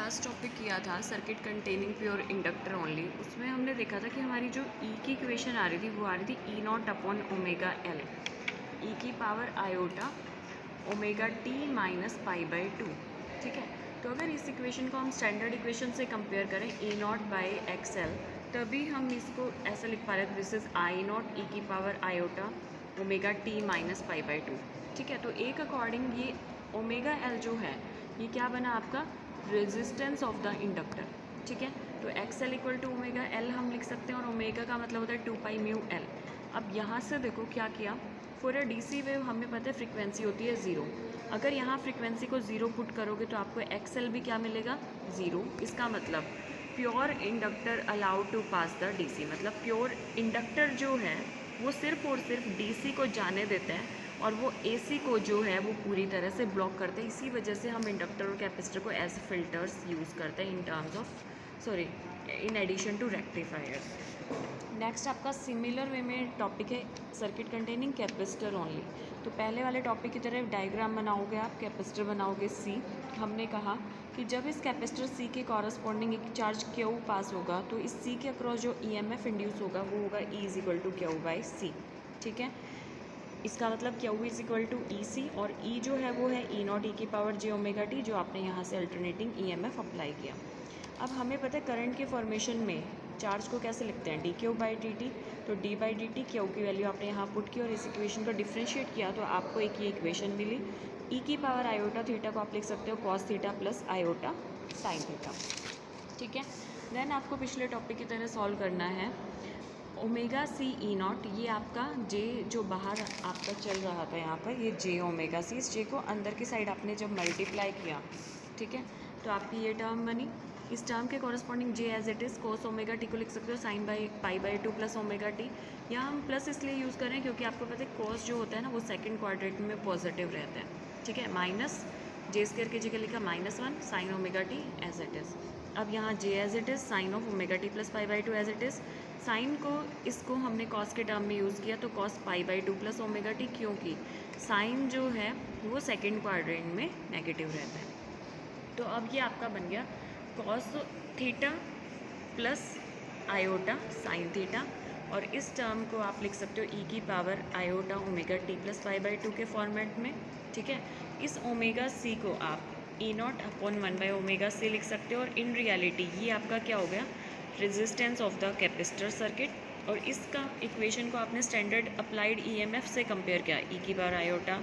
Last topic किया था circuit containing pure inductor only, उसमें हमने देखा था कि हमारी जो ई की इक्वेशन आ रही थी वो आ रही थी ई नॉट अपॉन ओमेगा एल, ई की power iota omega T minus pi by two. ठीक है, तो अगर इस इक्वेशन को हम स्टैंडर्ड इक्वेशन से कंपेयर करें ई नॉट बाई एक्स एल, तभी हम इसको ऐसा लिख पा रहे थे, दिस इज आई नॉट ई की power iota omega T minus pi by two. ठीक है, तो ए के अकॉर्डिंग ये ओमेगा एल जो है ये क्या बना आपका रेजिस्टेंस ऑफ द इंडक्टर। ठीक है, तो X L equal to omega L हम लिख सकते हैं और ओमेगा का मतलब होता है 2 पाई म्यू एल। अब यहाँ से देखो क्या किया, फॉर अ डीसी वेव हमें पता है फ्रीक्वेंसी होती है 0। अगर यहाँ फ्रीक्वेंसी को 0 पुट करोगे तो आपको एक्स एल भी क्या मिलेगा 0। इसका मतलब pure inductor allowed to pass the DC, मतलब प्योर इंडक्टर जो है वो सिर्फ और सिर्फ डीसी को जाने देता है और वो एसी को जो है वो पूरी तरह से ब्लॉक करते हैं। इसी वजह से हम इंडक्टर और कैपेसिटर को एज फिल्टर्स यूज़ करते हैं in terms of in addition to rectifier. Next आपका सिमिलर वे में टॉपिक है सर्किट कंटेनिंग कैपेसिटर ओनली। तो पहले वाले टॉपिक की तरह डायग्राम बनाओगे आप, कैपेसिटर बनाओगे सी। हमने कहा कि जब इस कैपेसिटर सी के कॉरस्पॉन्डिंग एक चार्ज क्यू पास होगा तो इस सी के अक्रॉस जो ईएमएफ इंड्यूस होगा वो होगा E is equal to Q by C. ठीक है, इसका मतलब Q is equal to E C और ई जो है वो है ई नॉट ई की पावर जे ओमेगा टी, जो आपने यहाँ से अल्टरनेटिंग ईएमएफ अप्लाई किया। अब हमें पता है करंट के फॉर्मेशन में चार्ज को कैसे लिखते हैं, D Q by D T. तो D by D T Q की वैल्यू आपने यहाँ पुट की और इस इक्वेशन को डिफ्रेंशिएट किया तो आपको एक ये इक्वेशन मिली। ई की पावर आयोटा थीटा को आप लिख सकते हो cos theta plus iota sine theta. ठीक है, देन आपको पिछले टॉपिक की तरह सॉल्व करना है ओमेगा सी ई नॉट, ये आपका जे जो बाहर आपका चल रहा था यहाँ पर, ये जे ओमेगा सी, इस जे को अंदर की साइड आपने जब मल्टीप्लाई किया, ठीक है, तो आपकी ये टर्म बनी। इस टर्म के corresponding J as it is cos omega T को लिख सकते हो sine by pi by two plus omega T. यहाँ हम प्लस इसलिए यूज़ करें क्योंकि आपको पता है कोस जो होता है ना वो सेकेंड क्वाड्रेंट में पॉजिटिव रहता है। ठीक है, माइनस जे स्क्वायर की जगह लिखा -1 sine omega T as it is. अब यहाँ J as it is sine of omega T plus pi by two as it is. Sine को इसको हमने कॉस के टर्म में यूज़ किया तो cos pi by two plus omega T, क्योंकि साइन जो है वो सेकेंड क्वाड्रेंट में नेगेटिव रहता है। तो अब ये आपका बन गया cos theta plus iota sine theta, और इस टर्म को आप लिख सकते हो ई की power iota omega T plus pi by two के फॉर्मेट में। ठीक है, इस ओमेगा सी को आप E naught upon 1 by omega C लिख सकते हो और इन रियलिटी ये आपका क्या हो गया resistance of the capacitor circuit. और इसका इक्वेशन को आपने स्टैंडर्ड अप्लाइड ईएमएफ से कंपेयर किया, ई की power iota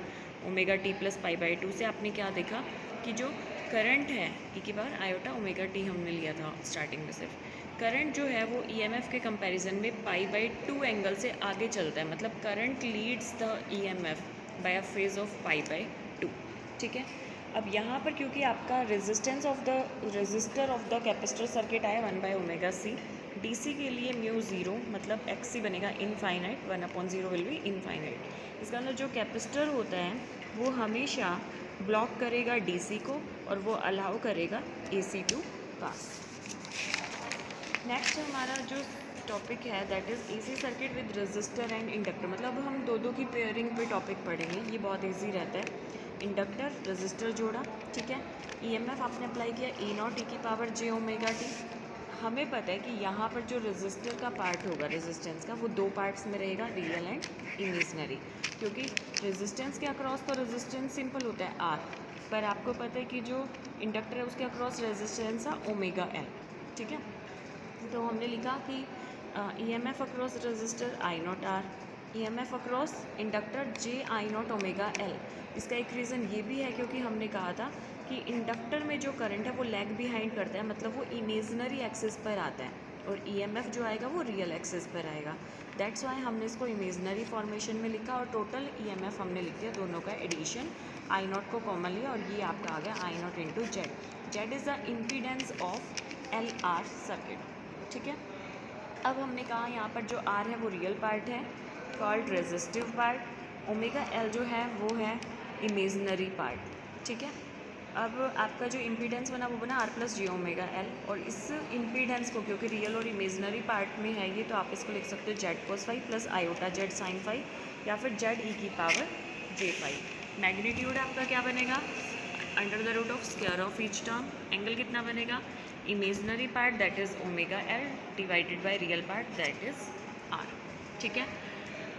omega T plus pi by to से। आपने क्या देखा कि जो करंट है ई की पावर आयोटा ओमेगा टी हमने लिया था स्टार्टिंग में, सिर्फ करंट जो है वो ईएमएफ के कंपैरिजन में पाई बाई टू एंगल से आगे चलता है, मतलब current leads the EMF by a phase of pi by two. ठीक है, अब यहाँ पर क्योंकि आपका resistance of the resistor of the capacitor circuit आया 1 by omega C, D C के लिए म्यू 0 मतलब एक्स सी बनेगा इनफाइनाइट, 1/0 विल बी इनफाइनाइट। इसका अंदर जो कैपेसिटर होता है वो हमेशा ब्लॉक करेगा डीसी को और वो अलाउ करेगा एसी टू पास। नेक्स्ट हमारा जो टॉपिक है that is AC circuit with resistor and inductor, मतलब हम दो की पेयरिंग पे टॉपिक पढ़ेंगे, ये बहुत ईजी रहता है। इंडक्टर रेजिस्टर जोड़ा, ठीक है, ईएमएफ आपने अप्लाई किया ई नॉट ई की पावर जे ओमेगा टी। हमें पता है कि यहाँ पर जो रेजिस्टर का पार्ट होगा रेजिस्टेंस का वो दो पार्ट्स में रहेगा, रियल एंड इमेजनरी, क्योंकि रेजिस्टेंस के अक्रॉस तो रेजिस्टेंस सिंपल होता है आर, पर आपको पता है कि जो इंडक्टर है उसके अक्रॉस रेजिस्टेंस है ओमेगा एल। ठीक है, तो हमने लिखा कि EMF across resistor I naught R, EMF across inductor j I naught omega L. इसका एक रीज़न ये भी है क्योंकि हमने कहा था कि इंडक्टर में जो करंट है वो लैग बिहाइंड करता है, मतलब वो इमेजनरी एक्सिस पर आता है और ईएमएफ जो आएगा वो रियल एक्सिस पर आएगा। दैट्स वाई हमने इसको इमेजनरी फॉर्मेशन में लिखा और टोटल ईएमएफ हमने लिख दिया, दोनों का एडिशन, आई नॉट को कॉमन लिया और ये आपका आ गया I naught into Z. Z is the impedance of L R circuit. ठीक है, अब हमने कहा यहाँ पर जो आर है वो रियल पार्ट है called resistive part, omega L जो है वो है इमेजनरी पार्ट। ठीक है, अब आपका जो इम्पीडेंस बना वो बना R plus j omega L, और इस इम्पीडेंस को क्योंकि रियल और इमेजनरी पार्ट में है ये, तो आप इसको लिख सकते हो Z cos phi plus iota Z sine phi या फिर जेड ई की पावर जे फाई। मैग्नीट्यूड आपका क्या बनेगा under the root of square of each term, angle कितना बनेगा, imaginary part that is omega L divided by real part that is R. ठीक है,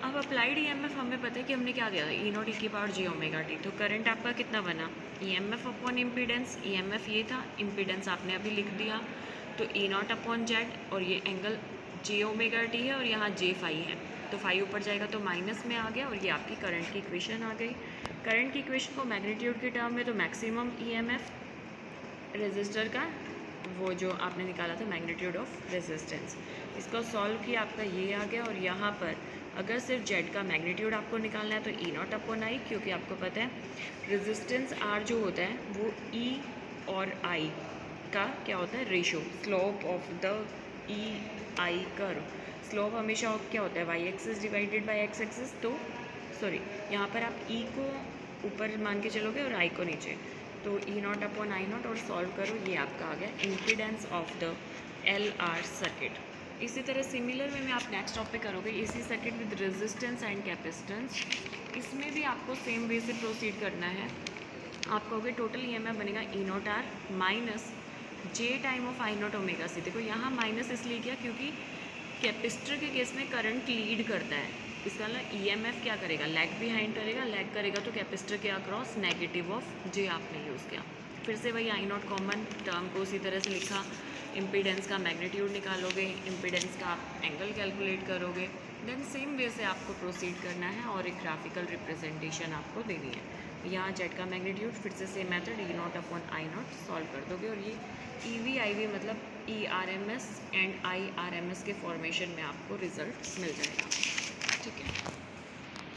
अब अप्लाइड ईएमएफ हमें पता है कि हमने क्या किया था, ई नॉट ई की पावर जे ओमेगा टी। तो करंट आपका कितना बना, ईएमएफ अपॉन इम्पीडेंस, ईएमएफ ये था, इम्पीडेंस आपने अभी लिख दिया, तो ई नॉट अपॉन जेड, और ये एंगल जे ओमेगा टी है और यहाँ जे फाई है, तो फाई ऊपर जाएगा तो माइनस में आ गया, और ये आपकी करंट की इक्वेशन आ गई। करंट की इक्वेशन को मैग्नीट्यूड के टर्म में, तो मैक्सिमम ईएमएफ रेजिस्टर का वो जो आपने निकाला था मैग्नीट्यूड ऑफ रेजिस्टेंस, इसको सॉल्व किया, आपका ये आ गया। और यहाँ पर अगर सिर्फ जेड का मैग्नीट्यूड आपको निकालना है तो ई नॉट अपॉन आई, क्योंकि आपको पता है रेजिस्टेंस आर जो होता है वो ई और आई का क्या होता है, ratio, slope of the E I curve. Slope हमेशा क्या होता है, Y axis divided by X axis. तो सॉरी, यहाँ पर आप ई को ऊपर मान के चलोगे और आई को नीचे, तो ई नॉट अपॉन आई नॉट, और सॉल्व करो, ये आपका आ गया impedance of the L R circuit. इसी तरह सिमिलर वे में आप नेक्स्ट टॉपिक करोगे AC circuit with resistance and capacitance. इसमें भी आपको सेम वे से प्रोसीड करना है। आप कहोगे टोटल ईएमएफ बनेगा E naught R minus J time of I naught omega C. देखो यहाँ माइनस इसलिए किया क्योंकि कैपेसिटर के केस में करंट लीड करता है, इसका मतलब ईएमएफ क्या करेगा, लैग बिहाइंड करेगा, लैग करेगा तो कैपेसिटर के अक्रॉस नेगेटिव ऑफ जे आपने यूज़ किया। फिर से वही आई नॉट कॉमन टर्म को उसी तरह से लिखा, इम्पीडेंस का मैग्नीट्यूड निकालोगे, इम्पीडेंस का आप एंगल कैलकुलेट करोगे, देन सेम वे से आपको प्रोसीड करना है और एक ग्राफिकल रिप्रेजेंटेशन आपको देनी है। यहाँ जेड का मैग्नीट्यूड, फिर से same method, E naught upon I naught solve कर दोगे, और ये ई वी आई वी मतलब E R M S and I R M S के फॉर्मेशन में आपको रिजल्ट मिल जाएगा।